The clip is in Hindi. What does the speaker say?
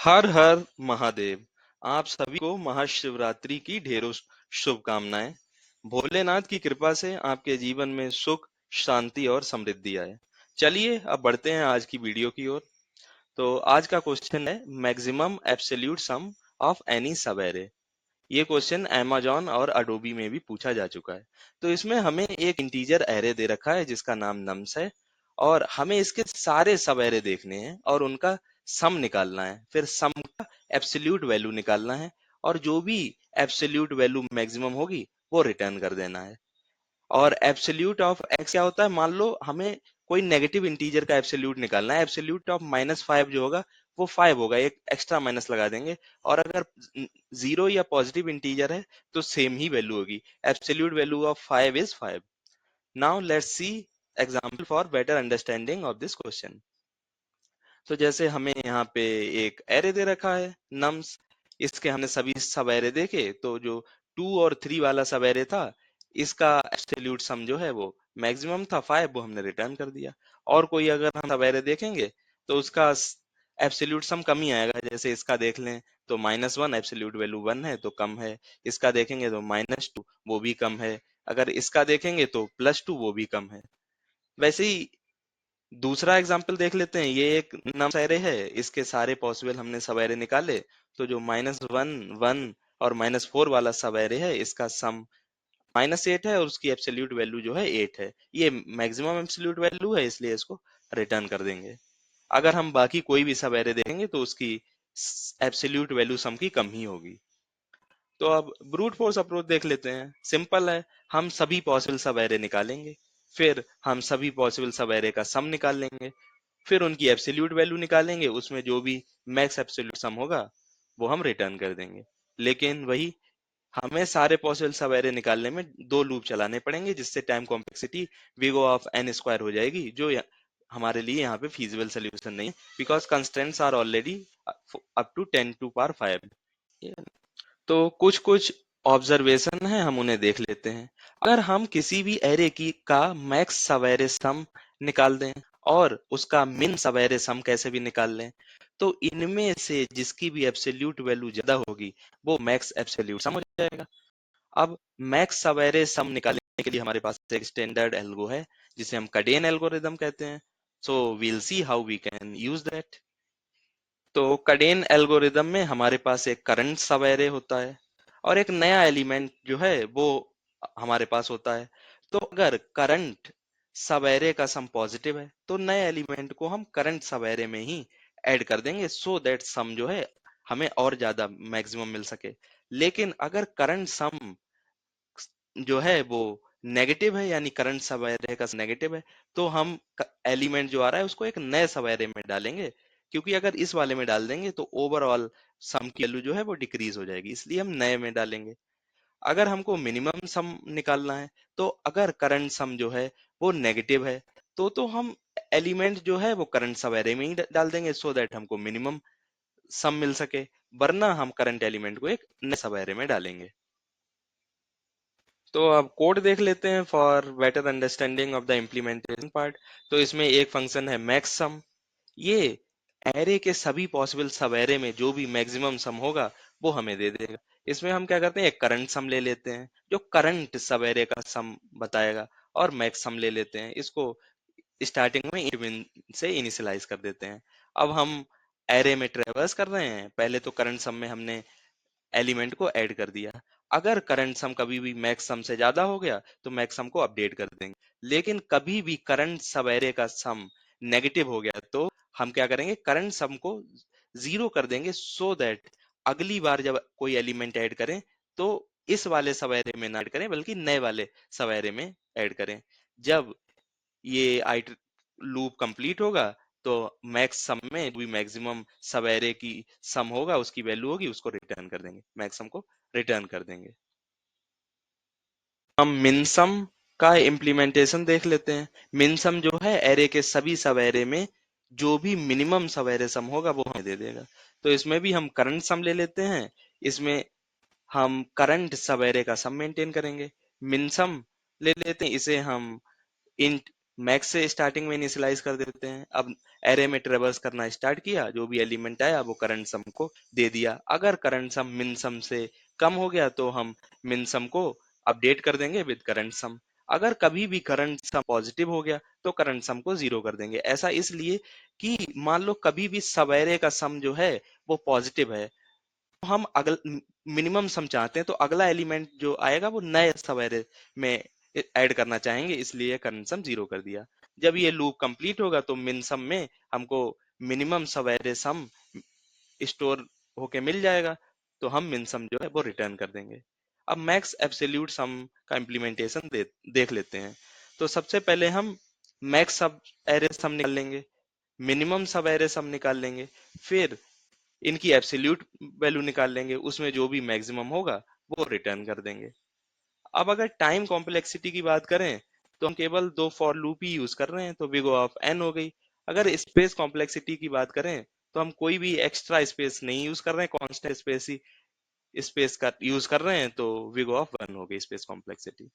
हर हर महादेव। आप सभी को महाशिवरात्रि की ढेरों शुभकामनाएं। भोलेनाथ की कृपा से आपके जीवन में सुख, शांति और समृद्धि आए। चलिए अब बढ़ते हैं आज की वीडियो की ओर। तो आज का क्वेश्चन है maximum absolute sum of any subarray. ये क्वेश्चन amazon और अडोबी में भी पूछा जा चुका है। तो इसमें हमें एक इंटीजर एरे दे रखा है जिसका नाम नम्स है, और हमें इसके सारे सब एरे देखने हैं और उनका सम निकालना है। फिर सम का एब्सोल्यूट वैल्यू निकालना है, और जो भी एब्सोल्यूट वैल्यू मैक्सिमम होगी वो रिटर्न कर देना है। और एब्सोल्यूट ऑफ एक्स क्या होता है, मान लो हमें कोई नेगेटिव इंटीजर का एब्सोल्यूट निकालना है। एब्सोल्यूट ऑफ -5 जो होगा वो 5 होगा, एक एक्स्ट्रा माइनस लगा देंगे। और अगर जीरो या पॉजिटिव इंटीजर है तो सेम ही वैल्यू होगी। Absolute value of 5 is 5। Now let's see example for better understanding of this question. तो जैसे हमें यहाँ पे एक एरे दे रखा है नम्स। इसके हमने सभी सब एरे देखे, तो जो 2 और 3 वाला सब एरे था, इसका एब्सोल्यूट सम जो है वो मैक्सिमम था 5, वो हमने रिटर्न कर दिया। और कोई अगर हम सब एरे देखेंगे तो उसका एब्सोल्यूट सम कम ही आएगा। जैसे इसका देख लें तो -1 एब्सोल्यूट वैल्यू 1 है तो कम है। इसका देखेंगे तो -2 वो भी कम है। अगर इसका देखेंगे तो +2 वो भी कम है। वैसे ही दूसरा एग्जाम्पल देख लेते हैं। ये एक नम एरे है, इसके सारे पॉसिबल हमने सब एरे निकाले। तो जो -1 1 और -4 वाला सब एरे है, इसका सम -8 है और उसकी एब्सोल्यूट वैल्यू जो है 8 है। ये मैक्सिमम एब्सोल्यूट वैल्यू है, इसलिए इसको रिटर्न कर देंगे। अगर हम बाकी कोई भी सब एरे देखेंगे तो उसकी एब्सोल्यूट वैल्यू सम की कम ही होगी। तो अब ब्रूट फोर्स अप्रोच देख लेते हैं। सिंपल है, हम सभी पॉसिबल सब एरे निकालेंगे, फिर हम सभी पॉसिबल सब एरे का सम निकाल लेंगे, फिर उनकी एब्सोल्यूट वैल्यू निकालेंगे, उसमें जो भी मैक्स एब्सोल्यूट सम होगा वो हम रिटर्न कर देंगे। लेकिन वही, हमें सारे पॉसिबल सब एरे निकालने में 2 लूप चलाने पड़ेंगे, जिससे time complexity big O of n square हो जाएगी, जो हमारे लिए यहाँ पे फीजिबल सोल्यूशन नहीं है, because constraints are already up to 10⁵ तो कुछ कुछ ऑब्जर्वेशन है, हम उन्हें देख लेते हैं। अगर हम किसी भी एरे की का मैक्स सवेरे सम निकाल दें और उसका मिन सवेरे सम कैसे भी निकाल लें, तो इनमें से जिसकी भी एब्सोल्यूट वैल्यू ज्यादा होगी वो मैक्स एब्सोल्यूट सम हो जाएगा। अब मैक्स सवेरे सम निकालने के लिए हमारे पास एक स्टैंडर्ड एल्गो है जिसे हम कडेन एल्गोरिदम कहते हैं। So we'll see how we can use that. तो कडेन एल्गोरिदम में हमारे पास एक करंट सब एरे होता है और एक नया एलिमेंट जो है वो हमारे पास होता है। तो अगर करंट सब एरे का सम पॉजिटिव है तो नए एलिमेंट को हम करंट सब एरे में ही ऐड कर देंगे, सो दैट सम जो है हमें और ज्यादा मैक्सिमम मिल सके। लेकिन अगर करंट सम जो है वो नेगेटिव है, यानी करंट सब एरे का नेगेटिव है, तो हम एलिमेंट जो आ रहा है उसको एक नए सब एरे में डालेंगे, क्योंकि अगर इस वाले में डाल देंगे तो ओवरऑल सम की वैल्यू जो है वो डिक्रीज हो जाएगी, इसलिए हम नए में डालेंगे। अगर हमको मिनिमम सम निकालना है, तो अगर करंट सम जो है वो नेगेटिव है, तो हम एलिमेंट जो है वो करंट सब एरे में ही डाल देंगे, सो दैट हमको मिनिमम सम मिल सके। वरना हम करंट एलिमेंट को एक नए सब एरे में डालेंगे। तो अब कोड देख लेते हैं for better understanding of the implementation part. तो इसमें एक फंक्शन है मैक्स सम। ये एरे के सभी पॉसिबल सब एरे में जो भी मैक्सिमम सम होगा वो हमें दे देगा। इसमें हम क्या करते हैं, एक करंट सम ले लेते हैं जो करंट सब एरे का सम बताएगा, और मैक्स सम ले लेते हैं, इसको स्टार्टिंग में इवन से इनिशियलाइज कर देते हैं। अब हम एरे में ट्रेवर्स कर रहे हैं, पहले तो करंट सम में हमने एलिमेंट को ऐड कर दिया। अगर करंट सम कभी भी मैक्स सम से ज्यादा हो गया तो मैक्स सम को अपडेट कर देंगे। लेकिन कभी भी करंट सब एरे का सम नेगेटिव हो गया तो हम क्या करेंगे, करंट सम को 0 कर देंगे, सो दैट अगली बार जब कोई एलिमेंट ऐड करें तो इस वाले सब एरे में ना ऐड करें, बल्कि नए वाले सब एरे में ऐड करें। जब ये आइट लूप कंप्लीट होगा तो मैक्स सम में भी मैक्सिमम सब एरे की सम होगा, उसकी वैल्यू होगी, उसको रिटर्न कर देंगे, मैक्सिमम को रिटर्न कर देंगे। हम मिनसम का इम्प्लीमेंटेशन देख लेते हैं। मिनसम जो है एरे के सभी सब एरे में जो भी मिनिमम सब एरे सम होगा वो हमें दे देगा। तो इसमें भी हम करंट सम ले लेते हैं। इसमें हम करंट सब एरे का सम मेंटेन करेंगे। मिनसम ले लेते हैं, इसे हम इंट मैक्स से स्टार्टिंग में इनिशियलाइज कर देते हैं। अब एरे में ट्रेवर्स करना स्टार्ट किया, जो भी एलिमेंट आया वो करंट सम को दे दिया। अगर करंट सम मिन सम से कम हो गया तो हम मिन सम को अपडेट कर देंगे विद करंट सम। अगर कभी भी करंट सम पॉजिटिव हो गया तो करंट सम को जीरो कर देंगे। ऐसा इसलिए कि मान लो कभी भी सब एरे का सम जो है वो पॉजिटिव है, तो हम अगल मिनिमम सम चाहते हैं, तो अगला एलिमेंट जो आएगा वो नए सब एरे में ऐड करना चाहेंगे, इसलिए करंट सम जीरो कर दिया। जब ये लूप कंप्लीट होगा तो मिन सम में हमको मिनिमम सब एरे सम स्टोर होके मिल जाएगा, तो हम मिन सम जो है वो रिटर्न कर देंगे। अब मैक्स एब्सोल्यूट सम का इम्प्लीमेंटेशन देख लेते हैं। तो सबसे पहले हम मैक्स सब एरे सम निकाल लेंगे, मिनिमम सब एरे सम निकाल लेंगे, फिर इनकी एब्सोल्यूट वैल्यू निकाल लेंगे, उसमें जो भी मैक्सिमम होगा वो रिटर्न कर देंगे। अब अगर टाइम कॉम्प्लेक्सिटी की बात करें तो हम केवल दो फॉर लूप ही यूज कर रहे हैं, तो बिग O ऑफ एन हो गई। अगर स्पेस कॉम्प्लेक्सिटी की बात करें तो हम कोई भी एक्स्ट्रा स्पेस नहीं यूज कर रहे हैं, कांस्टेंट स्पेस ही स्पेस का यूज कर रहे हैं, तो बिग O ऑफ वन हो गई स्पेस कॉम्प्लेक्सिटी।